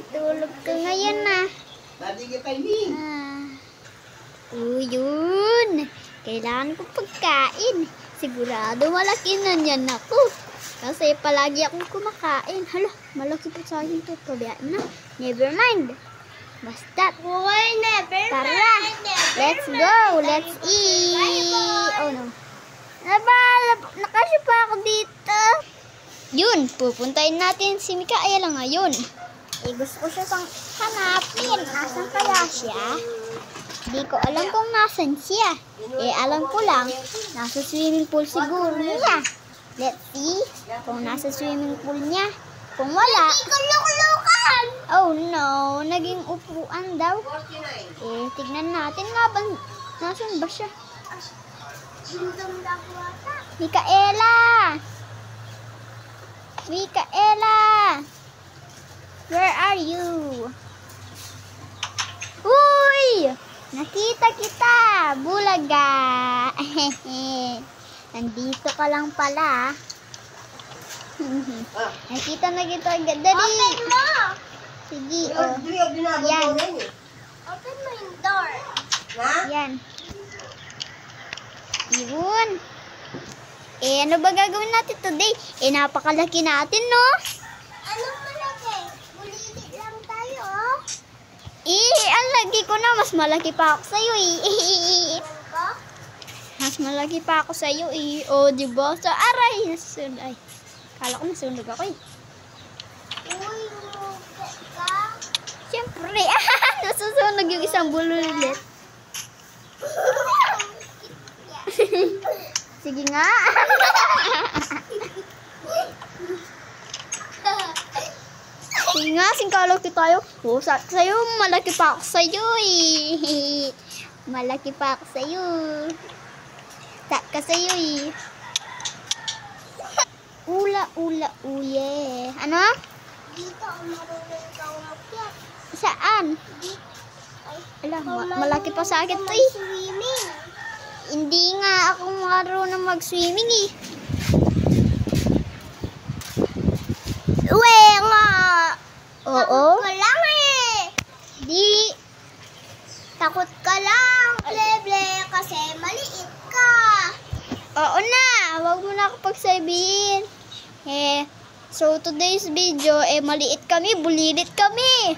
Tulog ka ngayon na. Yun. Kailangan ko pagkain. Sigurado malaki na niyan ako. Kasi palagi akong kumakain. Hala, malaki pa sa akin ito. Pabayaan na. Never mind. Basta. Tara. Let's go. Let's eat. Oh no. Nakasya pa ako dito. Yun, pupuntahin natin si Mikaela ngayon. Gusto ko siya pang hanapin. Asan kaya siya? Di ko alam kung nasan siya. Alam ko lang, nasa swimming pool siguro niya. Let's see kung nasa swimming pool niya. Kung wala, oh no, naging upuan daw. Tignan natin nga ba, nasan ba siya? Mikaela! Mikaela! Where are you? Uy! Nakita kita! Bulaga! Nandito ka lang pala. Nakita na kita agad. Dali! Open mo! Sige, oh. Yan. Open mo yung door. Yan. Yun. Ano ba gagawin natin today? Napakalaki natin, no? Anong malaki? Bulilit lang tayo, oh. Ang lagi ko na. Mas malaki pa ako sa'yo, Mas malaki pa ako sa'yo, O, diba? So, aray. Nasusunog. Ay, kala ko nasunog ako, Uy, lumugit ka? Siyempre. Nasusunog yung isang bululit. Sige nga. Sige nga, singkalaki tayo. Sa'yo, malaki pa ako sa'yo, Malaki pa ako sa'yo. Tak ka sa'yo, Ula, ula, uye. Ano? Dito, marunong ka umakyat. Saan? Ala, malaki pa sa akin to, Swimming. Hindi nga ako marunong mag-swimming, Uwe nga. Oo. Takot ka lang, Di. Takot ka lang, Bleble, kasi maliit ka. Oo na. Huwag mo na ako pagsabihin. So today's video, maliit kami, bulilit kami.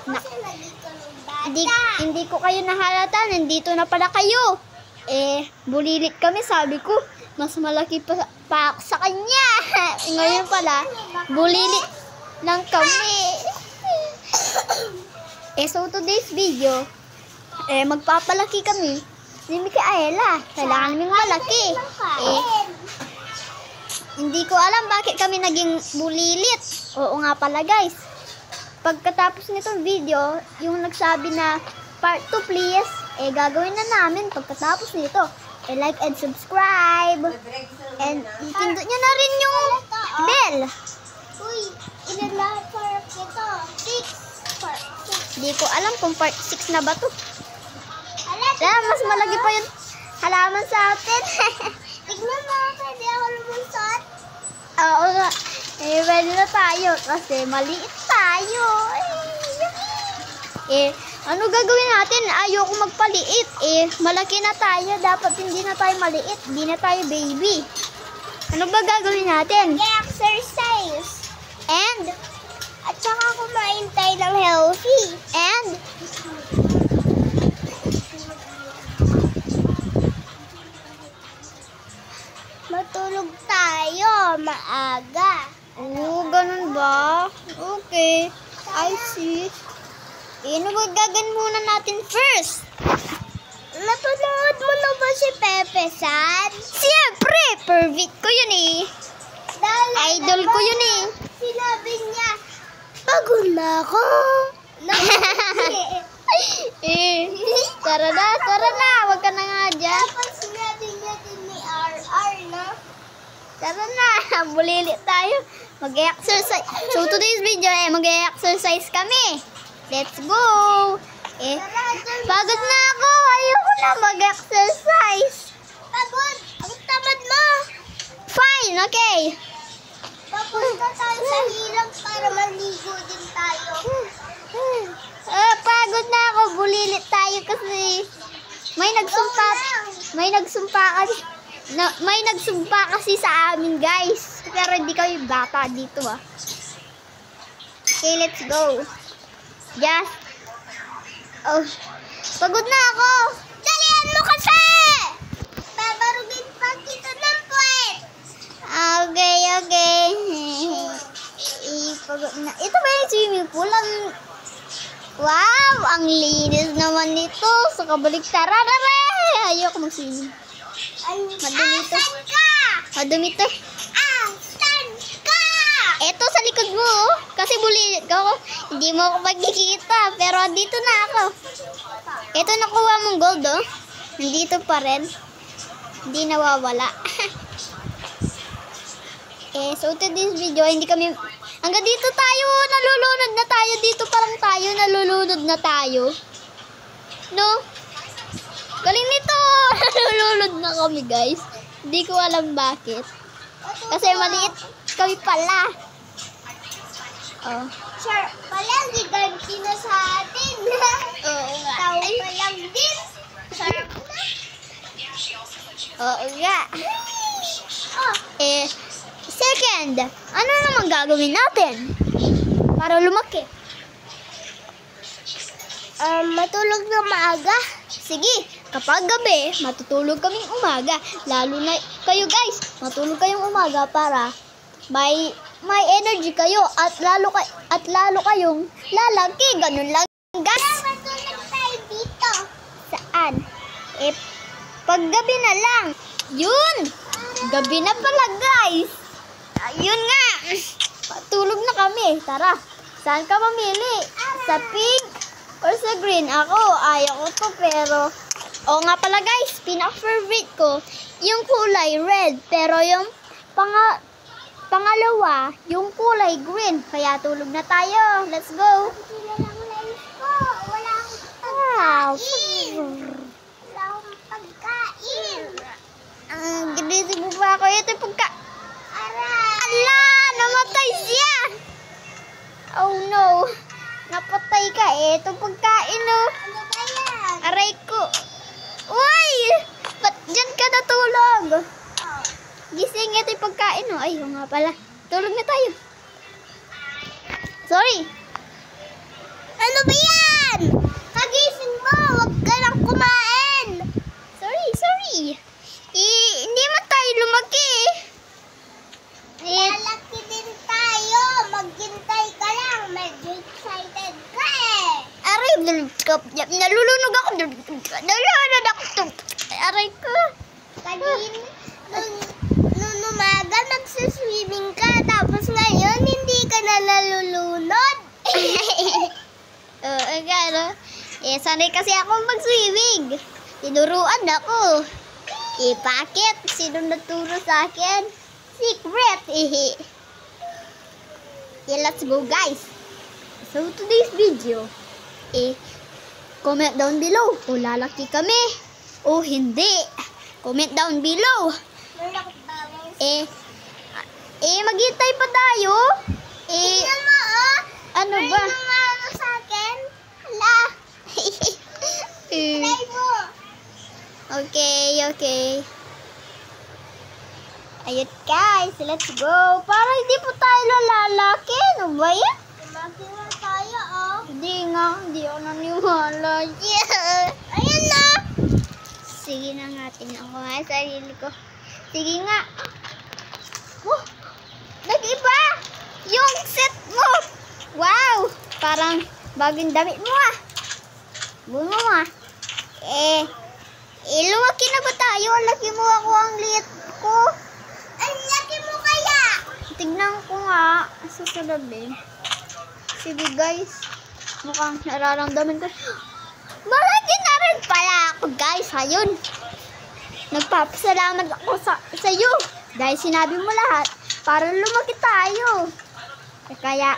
Kasi maliit kami bata. Hindi ko kayo nahalata, nandito na pala kayo. Bulilit kami, sabi ko, mas malaki pa ako sa kanya. Ngayon pala, bulilit lang kami. So today's video, magpapalaki kami ni Mikaela. Kailangan naming malaki. Hindi ko alam bakit kami naging bulilit. Oo nga pala, guys. Pagkatapos nitong video, yung nagsabi na part 2 please, gagawin na namin pagkatapos nito. Like and subscribe. And pindot nyo na rin yung bell. Uy, ilan lahat part ito? 6. Di ko alam kung part 6 na ba to. Mas malaki pa yung halaman sa atin. Tignan mo, pwede ako lumusot. Oo nga. Pwede na tayo kasi maliit tayo. Ano gagawin natin? Ayoko magpaliit. Malaki na tayo. Dapat hindi na tayo maliit. Hindi na tayo baby. Ano ba gagawin natin? Exercise. And? At saka kumain tayo ng healthy. And? Matulog tayo. Maaga. Ganun ba? Okay. I see. Ano ba gagawin muna natin first? Napanood mo na ba si Pepe San? Siyempre! Perfect ko yun, Idol ko yun, Sinabi niya, pagod na ako. Tara na. Huwag ka na nga dyan. Dapat sinabi niya din ni RR, no? Tara na. Bulilit tayo. Mag-exercise. So, today's video, mag-exercise kami. Let's go! Pagod na ako. Ayoko na mag-exercise. Pagod? Ang tamad mo. Fine, okay. Punta tayo sa hilang para maligo din tayo. Pagod na ako. Bulilit tayo kasi may nagsumpa kasi sa amin, guys. Pero hindi kami bata dito, ah. Okay, let's go. Just pagod na ako. Dalihan mo kasi! Babarugin pa kita ng puwet. Okay. Pagod na. Ito ba yung swimming pool? Wow, ang linis naman nito. Sa kabaliktaran. Ayoko mag-swimming. Madumi to. Asan ka? Madumi to. Asan ka? Eto sa likod mo, oh. Kasi bulilit ako. Hindi mo ako magkikita. Pero dito na ako. Ito nakuha mong gold, oh. Nandito pa rin. Hindi nawawala. So to this video, hindi kami... Hanggang dito tayo. Nalulunod na tayo. Dito pa lang tayo. Nalulunod na tayo. No? Galing nito. Nalulunod na kami, guys. Hindi ko alam bakit. Kasi maliit kami pala. Sure, pala, giganti na sa atin. Oo nga. Tao pa lang din. Sarap na. Oo nga. Second, ano naman gagawin natin para lumaki? Matulog na maaga. Sige, kapag gabi, matutulog kaming umaga. Lalo na kayo, guys, matulog kayong umaga para may energy kayo at lalo kayong lalaki. Ganun lang, guys. Matulog tayo dito. Saan? Pag gabi na lang. Yun! Gabi na pala, guys. Ayun nga. Patulog na kami. Tara. Saan ka mamili? Sa pink or sa green? Ako, ayaw ko to pero... Oo nga pala, guys. Pinaka-favorite ko yung kulay red. Pero yung pangalawa, yung kulay green. Kaya tulog na tayo. Let's go. Wala akong Wow. pagkain. Ginising mo pa ako. Ito yung Ala! Namatay siya! Oh no! Napatay ka eh. Ito pagkain, oh. Ano ba yan? Aray ko. Uy! Ba't dyan ka natulog? Gising, ito yung pagkain, oh. Ay, nga pala. Tulog na tayo. Sorry. Ano ba yan? Kagising mo, huwag ka lang kumain. Sorry. Hindi man tayo lumaki. Lalaki din tayo. Maghintay ka lang. Medyo excited ka eh. Aray, nalulunod ako. Aray ko. Nung umaga, nagsiswimming ka. Tapos ngayon, hindi ka na nalulunod. Ano? Sanay kasi ako mag-swimming. Tinuruan ako. Bakit? Sino naturo sa akin? Secret. Let's go, guys. So, today's video, comment down below kung lalaki kami o hindi. Comment down below. Maghintay pa tayo. Tingnan mo, oh. Ano ba? May ano sa akin? Hala. Try mo. Okay. Ayun, guys. Let's go. Para hindi po tayo lalaki. Ano ba yan? Lumaki na tayo, oh. Hindi nga. Hindi ako naniwala. Yeah. Ayan na. Sige na nga. Tingnan ko nga sarili ko. Sige nga. Oh, nag-iba. Yung set mo. Wow. Parang bagong damit mo, ah. Bumo mo, ah. Lumaki na ba tayo? Laki mo ako, ang liit ko. Ang laki mo kaya. Tignan ko nga sa salabi. Sige, guys. Mukhang nararamdaman ko. Malaki na rin pala ako, guys. Ayun. Nagpapasalamat ako sa iyo. Dahil sinabi mo lahat para lumaki tayo. Kaya,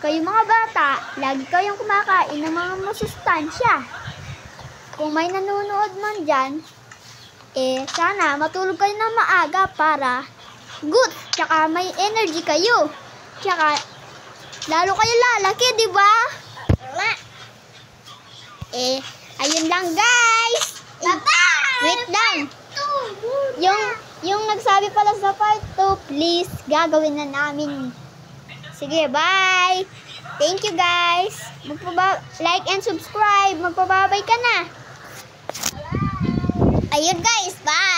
kayo mga bata, lagi kayong kumakain ng mga masustansya. Kung may nanonood man dyan, sana matulog kayo na maaga para good, tsaka may energy kayo. Tsaka, lalo kayo lalaki, di ba? Ayun lang guys. Wait lang. Yung nagsabi pala sa part 2, please, gagawin na namin. Sige, bye. Thank you guys. Like and subscribe. Magpababay ka na. Ayun guys, bye.